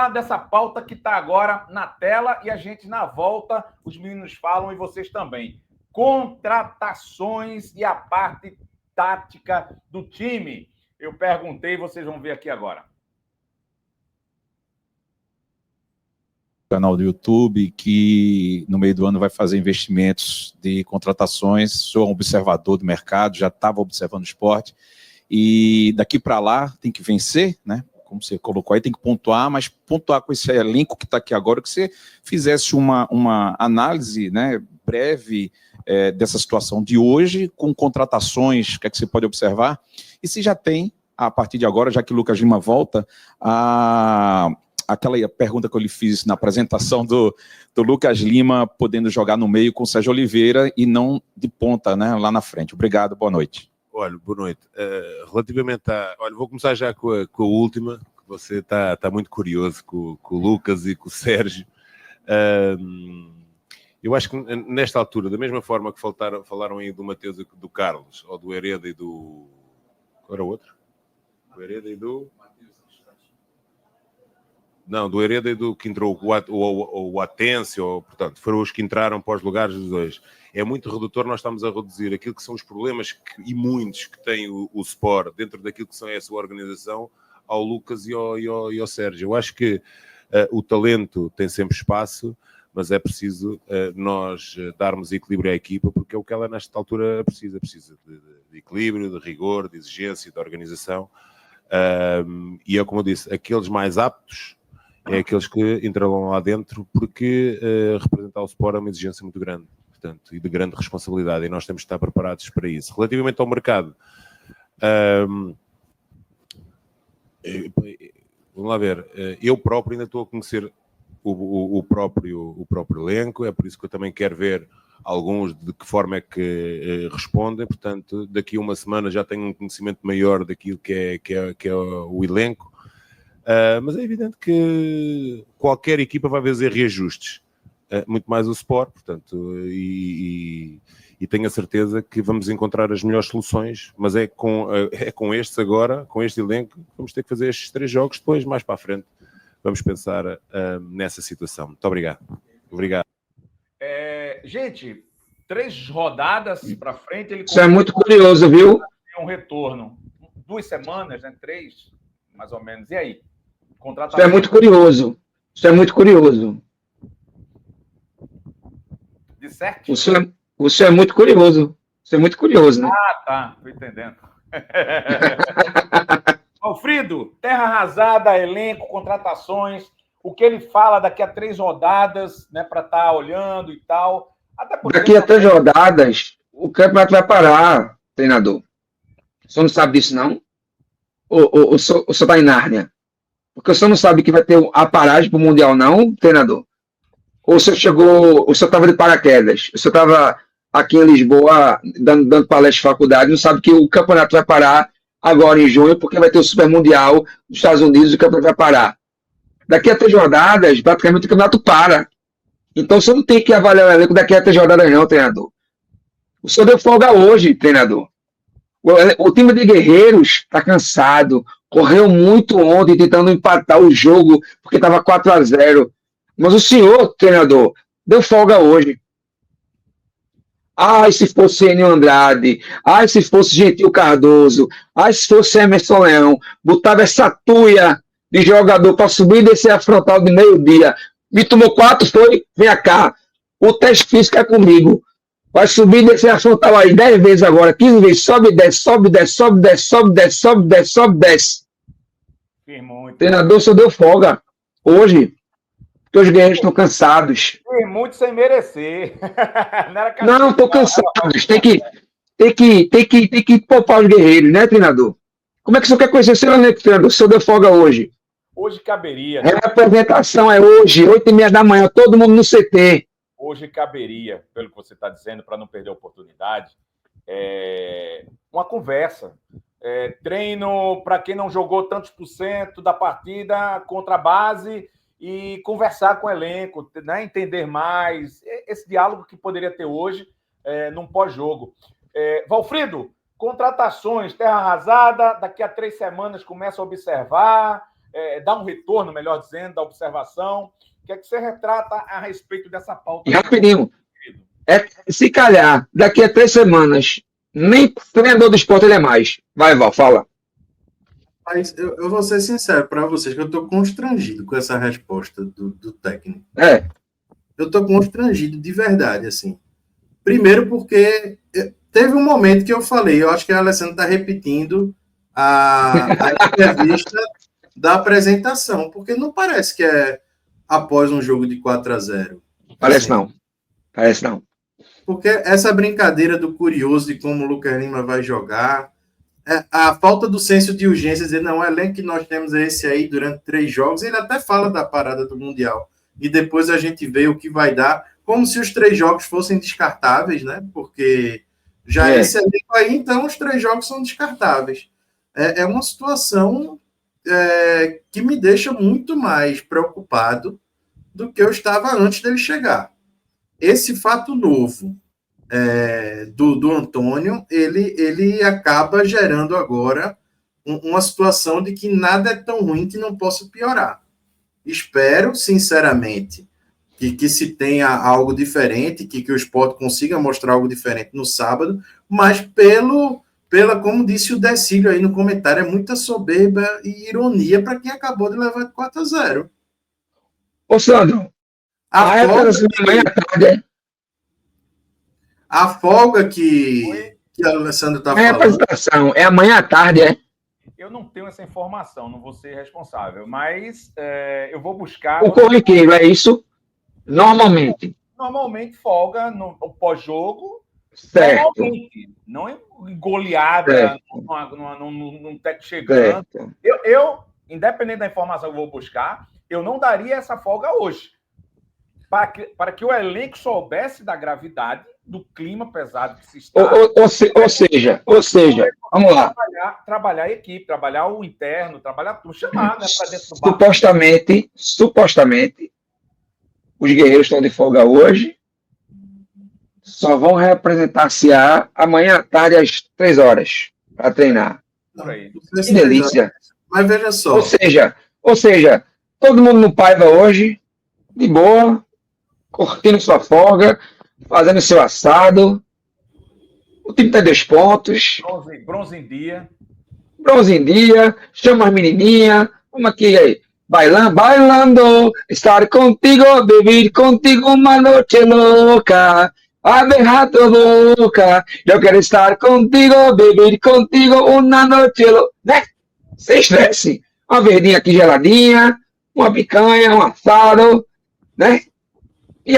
falar dessa pauta que está agora na tela e a gente, na volta, os meninos falam e vocês também. Contratações e a parte tática do time. Eu perguntei, vocês vão ver aqui agora. Canal do YouTube, que no meio do ano vai fazer investimentos de contratações. Sou um observador do mercado, já estava observando o esporte, e daqui para lá tem que vencer, né? Como você colocou aí, tem que pontuar, mas pontuar com esse elenco que está aqui agora, que você fizesse uma análise, né, breve dessa situação de hoje, com contratações, o que é que você pode observar, e se já tem, a partir de agora, já que o Lucas Lima volta, aquela pergunta que eu lhe fiz na apresentação do Lucas Lima, podendo jogar no meio com o Sérgio Oliveira e não de ponta, né, lá na frente. Obrigado, boa noite. Olha, boa noite. Relativamente a... Olha, vou começar já com a última, que você está muito curioso com o Lucas e com o Sérgio. Eu acho que nesta altura, da mesma forma que falaram aí do Mateus e do Carlos, ou do Hereda e do... Qual era o outro? Do Hereda e do... Não, do Hereda e do que entrou o Atencio, portanto, foram os que entraram para os lugares dos dois. É muito redutor, nós estamos a reduzir aquilo que são os problemas e muitos que tem o Sport dentro daquilo que são a sua organização ao Lucas e ao Sérgio. Eu acho que o talento tem sempre espaço, mas é preciso nós darmos equilíbrio à equipa, porque é o que ela nesta altura precisa de equilíbrio, de rigor, de exigência, de organização. E é como eu disse, aqueles mais aptos é aqueles que entrarão lá dentro, porque representar o Sport é uma exigência muito grande, portanto, e de grande responsabilidade, e nós temos de estar preparados para isso. Relativamente ao mercado, vamos lá ver, eu próprio ainda estou a conhecer o próprio elenco, é por isso que eu também quero ver alguns de que forma é que respondem, portanto, daqui a uma semana já tenho um conhecimento maior daquilo que é o elenco. Mas é evidente que qualquer equipa vai fazer reajustes, muito mais o Sport, portanto, e tenho a certeza que vamos encontrar as melhores soluções, mas é com estes agora, com este elenco, vamos ter que fazer estes 3 jogos, depois, mais para a frente, vamos pensar nessa situação. Muito obrigado. Obrigado. Gente, 3 rodadas para frente... Isso é muito curioso, viu? Um retorno. 2 semanas, né? 3, mais ou menos. E aí? Isso é muito curioso. Isso é muito curioso. De certo? Isso é muito curioso. Isso é muito curioso, né? Ah, tá. Estou entendendo. Alfredo, terra arrasada, elenco, contratações, o que ele fala daqui a 3 rodadas, né, para estar olhando e tal. Daqui a 3 rodadas, o campeonato vai parar, treinador. O senhor não sabe disso, não? O senhor está em Nárnia? Porque o senhor não sabe que vai ter a paragem para o Mundial, não, treinador? Ou o senhor estava de paraquedas? O senhor estava aqui em Lisboa dando palestra de faculdade, não sabe que o campeonato vai parar agora em junho, porque vai ter o Super Mundial dos Estados Unidos e o campeonato vai parar. Daqui a 3 rodadas, praticamente o campeonato para. Então o senhor não tem que avaliar o elenco daqui a 3 rodadas, não, treinador. O senhor deu folga hoje, treinador. O time de Guerreiros está cansado, correu muito ontem tentando empatar o jogo, porque estava 4-0. Mas o senhor, treinador, deu folga hoje. Ai, se fosse Enio Andrade, ai, se fosse Gentil Cardoso, ai, se fosse Emerson Leão, botava essa tuia de jogador para subir e descer a frontal de meio-dia. Me tomou 4, foi? Vem cá. O teste físico é comigo. Vai subir e descer a frontal aí 10 vezes agora, 15 vezes, sobe, desce, sobe, desce, sobe, desce, sobe, desce, sobe, desce, sobe, desce. O treinador só deu folga hoje, porque os guerreiros estão cansados. Muito sem merecer. Não, estão cansados. Tem que poupar os guerreiros, né, treinador? Como é que o senhor quer conhecer o seu elenco, treinador? O senhor deu folga hoje. Hoje caberia. A apresentação é hoje, 8h30 da manhã, todo mundo no CT. Hoje caberia, pelo que você está dizendo, para não perder a oportunidade, uma conversa. Treino para quem não jogou tantos % da partida contra a base e conversar com o elenco, né? Entender mais. Esse diálogo que poderia ter hoje num pós-jogo. Valfrido, contratações, terra arrasada, daqui a 3 semanas começa a observar. dar um retorno, melhor dizendo, da observação. O que é que você retrata a respeito dessa pauta? E rapidinho, se calhar, daqui a 3 semanas, nem treinador do esporte ele é mais. Vai, Val, fala. Mas eu vou ser sincero para vocês, que eu estou constrangido com essa resposta do técnico. Eu estou constrangido de verdade, assim. Primeiro porque teve um momento que eu falei, eu acho que a Alessandra está repetindo a entrevista da apresentação, porque não parece que é após um jogo de 4-0. Parece não. Parece não. Porque essa brincadeira do curioso de como o Lucas Lima vai jogar, a falta do senso de urgência, dizer, não, o elenco que nós temos é esse aí durante 3 jogos, ele até fala da parada do Mundial, e depois a gente vê o que vai dar, como se os 3 jogos fossem descartáveis, né? Porque já esse elenco aí, então os 3 jogos são descartáveis. É uma situação que me deixa muito mais preocupado do que eu estava antes dele chegar. Esse fato novo do Antônio, ele acaba gerando agora uma situação de que nada é tão ruim que não possa piorar. Espero, sinceramente, que se tenha algo diferente, que o Sport consiga mostrar algo diferente no sábado, mas como disse o Decílio aí no comentário, é muita soberba e ironia para quem acabou de levar de 4-0. Ô, Sandro, a folga que a Alessandra está falando. Apresentação é amanhã à tarde, é? Eu não tenho essa informação, não vou ser responsável, mas eu vou buscar. O corriqueiro é isso? Normalmente folga no pós-jogo. Certo. Normalmente, não é goleada, num teto chegando. Eu, independente da informação que eu vou buscar, eu não daria essa folga hoje. Para que o elenco soubesse da gravidade, do clima pesado que se está. Ou seja, vamos lá. Trabalhar a equipe, trabalhar o interno, trabalhar tudo, chamar, né, para dentro do bar. Supostamente, os guerreiros estão de folga hoje, só vão representar-se-á amanhã à tarde às 3 horas para treinar. Que delícia. Mas veja só. Ou seja, todo mundo no Paiva hoje, de boa, curtindo sua folga, fazendo seu assado. O time tem 2 pontos. Bronze em dia. Chama as menininhas. Vamos aqui aí. Bailando, estar contigo, beber contigo uma noche louca. A berrar tu boca. Eu quero estar contigo, beber contigo uma noche louca. Né? Sem estresse. Uma verdinha aqui geladinha, uma picanha, um assado, né? E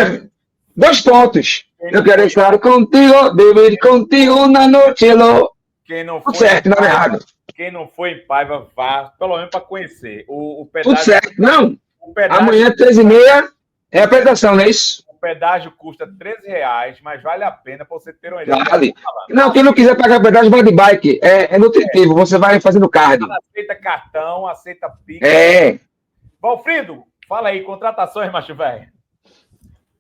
2 pontos. Eu quero estar contigo, beber contigo uma noche louca. Tudo certo, não é errado. Quem não foi em Paiva, vá, pelo menos para conhecer. O pedágio, tudo certo. Não. Amanhã, 13h30, é a apresentação, não é isso? O pedágio custa R$13, mas vale a pena para você ter uma ideia. Vale. Não, quem não quiser pagar o pedágio, vai de bike. É nutritivo, você vai fazendo cardio. Aceita cartão, aceita Pix. Valfrido, fala aí, contratações, macho velho.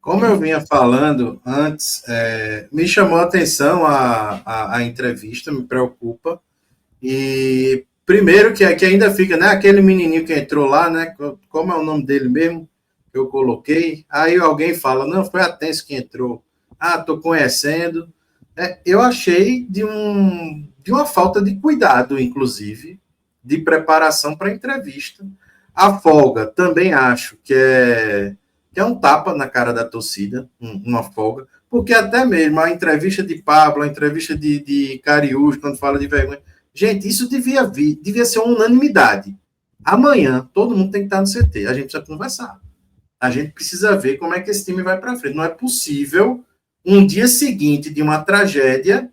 Como eu vinha falando antes, me chamou a atenção a entrevista, me preocupa. E primeiro que ainda fica, né? Aquele menininho que entrou lá, né? Como é o nome dele mesmo? Que eu coloquei. Aí alguém fala, não, foi a Tense que entrou. Tô conhecendo. Eu achei de uma falta de cuidado, inclusive, de preparação para a entrevista. A folga, também acho que é um tapa na cara da torcida, uma folga, porque até mesmo a entrevista de Pablo, a entrevista de Cariús, quando fala de vergonha, gente, isso devia ser uma unanimidade. Amanhã, todo mundo tem que estar no CT, a gente precisa conversar. A gente precisa ver como é que esse time vai para frente. Não é possível, um dia seguinte de uma tragédia,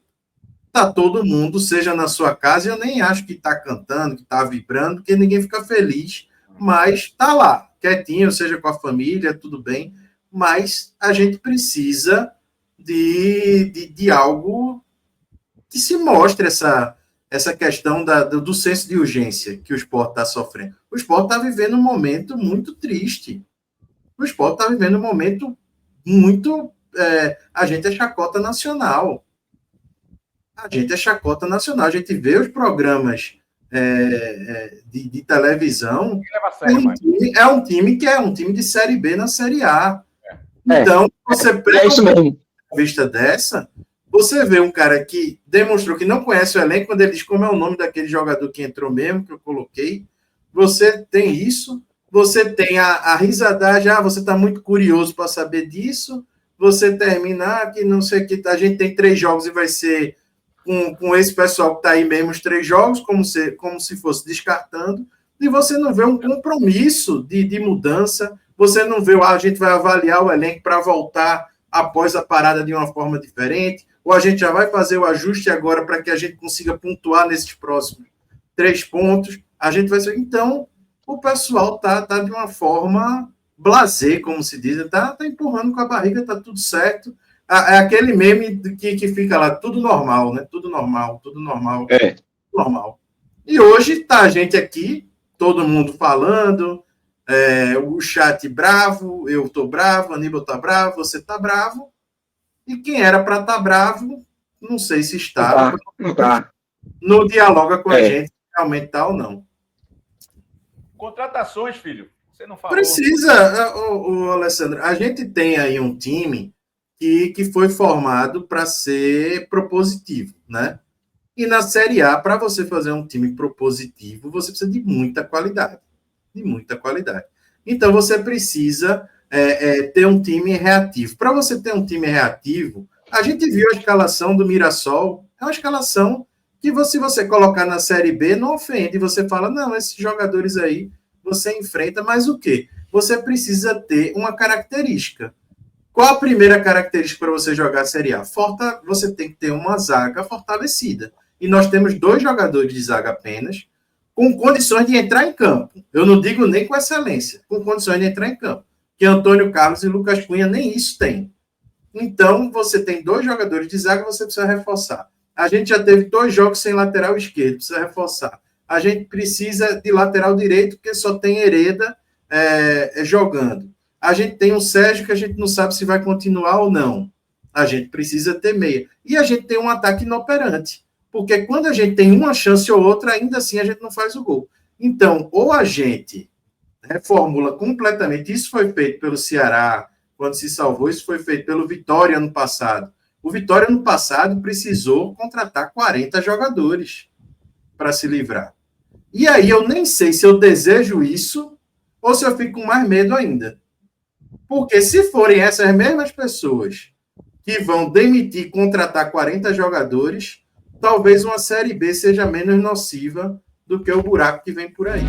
tá todo mundo, seja na sua casa, eu nem acho que está cantando, que está vibrando, porque ninguém fica feliz, mas está lá, quietinho, seja com a família, tudo bem, mas a gente precisa de algo que se mostre essa questão do senso de urgência que o esporte está sofrendo. O esporte está vivendo um momento muito triste. O esporte está vivendo um momento muito... a gente é chacota nacional. A gente vê os programas de televisão, Leva a sério, é um time que é um time de Série B na Série A. Então, você pega isso mesmo. uma vista dessa, você vê um cara que demonstrou que não conhece o elenco, quando ele diz como é o nome daquele jogador que entrou mesmo, que eu coloquei, você tem isso, você tem a risadagem, você está muito curioso para saber disso, você termina que não sei o que, a gente tem 3 jogos e vai ser com esse pessoal que está aí mesmo, os 3 jogos, como se fosse descartando, e você não vê um compromisso de mudança, você não vê, a gente vai avaliar o elenco para voltar após a parada de uma forma diferente, ou a gente já vai fazer o ajuste agora para que a gente consiga pontuar nesses próximos 3 pontos, a gente vai ser... Então, o pessoal tá de uma forma blasé, como se diz, tá empurrando com a barriga, tá tudo certo. É aquele meme que fica lá, tudo normal, né? Tudo normal, tudo normal. Tudo normal. E hoje tá a gente aqui, todo mundo falando, o chat bravo, eu tô bravo, Aníbal tá bravo, você tá bravo, e quem era para estar bravo, não sei se está, não dialoga com a gente, realmente tá ou não. Contratações, filho, você não falou. Precisa, o Alessandro, a gente tem aí um time que foi formado para ser propositivo, né? E na Série A, para você fazer um time propositivo, você precisa de muita qualidade. De muita qualidade. Então, você precisa ter um time reativo. Para você ter um time reativo, a gente viu a escalação do Mirassol, é uma escalação que se você colocar na Série B, não ofende. Você fala, não, esses jogadores aí, você enfrenta, mas o quê? Você precisa ter uma característica. Qual a primeira característica para você jogar a Série A? Você tem que ter uma zaga fortalecida. E nós temos 2 jogadores de zaga apenas, com condições de entrar em campo. Eu não digo nem com excelência, com condições de entrar em campo. Que Antônio Carlos e Lucas Cunha nem isso tem. Então, você tem 2 jogadores de zaga, você precisa reforçar. A gente já teve 2 jogos sem lateral esquerdo, precisa reforçar. A gente precisa de lateral direito, porque só tem Hereda jogando. A gente tem um Sérgio que a gente não sabe se vai continuar ou não. A gente precisa ter meia. E a gente tem um ataque inoperante. Porque quando a gente tem uma chance ou outra, ainda assim a gente não faz o gol. Então, ou a gente reformula completamente. Isso foi feito pelo Ceará, quando se salvou. Isso foi feito pelo Vitória ano passado. O Vitória ano passado precisou contratar 40 jogadores para se livrar. E aí eu nem sei se eu desejo isso ou se eu fico com mais medo ainda. Porque se forem essas mesmas pessoas que vão demitir, contratar 40 jogadores, talvez uma Série B seja menos nociva do que o buraco que vem por aí.